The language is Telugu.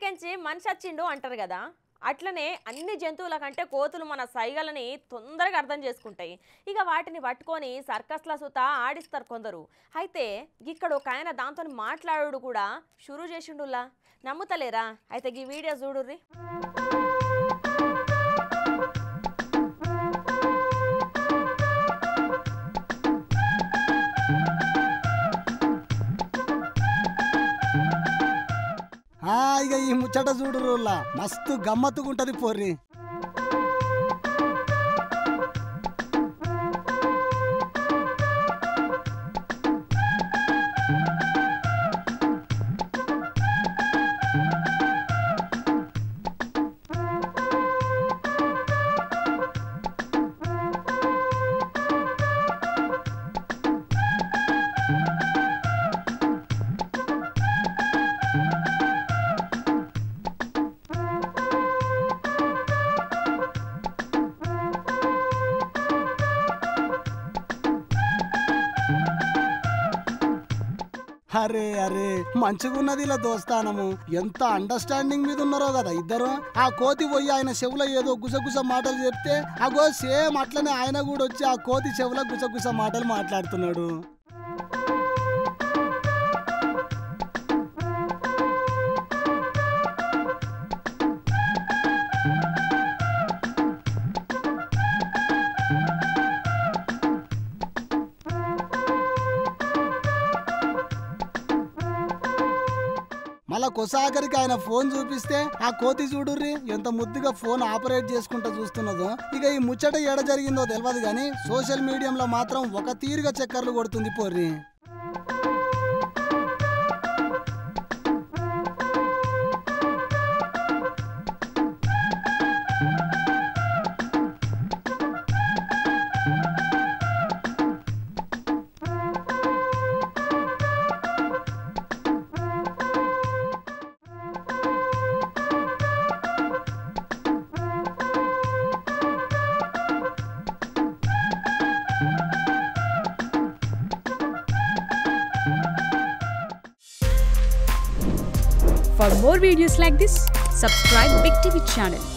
కోతికెంచి మనిషి వచ్చిండు అంటారు కదా. అట్లనే అన్ని జంతువుల కంటే కోతులు మన సైగలని తొందరగా అర్థం చేసుకుంటాయి. ఇక వాటిని పట్టుకొని సర్కస్ల సుత ఆడిస్తారు కొందరు. అయితే ఇక్కడ ఒక ఆయన దాంతో మాట్లాడు కూడా షురూ చేసిండులా. నమ్ముతలేరా? అయితే ఈ వీడియో చూడుర్రి. ఇక ఈ ముచ్చట చూడురులా మస్తు గమ్మత్తుకుంటది పోర్రి. అరే అరే మంచిగున్నది ఇలా దోస్తానము. ఎంత అండర్స్టాండింగ్ మీద ఉన్నారో కదా ఇద్దరు. ఆ కోతి పోయి ఆయన చెవులో ఏదో గుసగుస మాటలు చెప్తే అగో సేమ్ అట్లనే ఆయన కూడా వచ్చి ఆ కోతి చెవులో గుసగుస మాటలు మాట్లాడుతున్నాడు. మళ్ళా కొసాగరికి ఆయన ఫోన్ చూపిస్తే ఆ కోతి చూడుర్రి ఎంత ముద్దుగా ఫోన్ ఆపరేట్ చేసుకుంటూ చూస్తున్నదో. ఇక ఈ ముచ్చట ఏడ జరిగిందో తెలియదు కానీ సోషల్ మీడియాలో మాత్రం ఒక తీరుగా చక్కర్లు కొడుతుంది పోర్రి. For more videos like this, subscribe Big TV channel.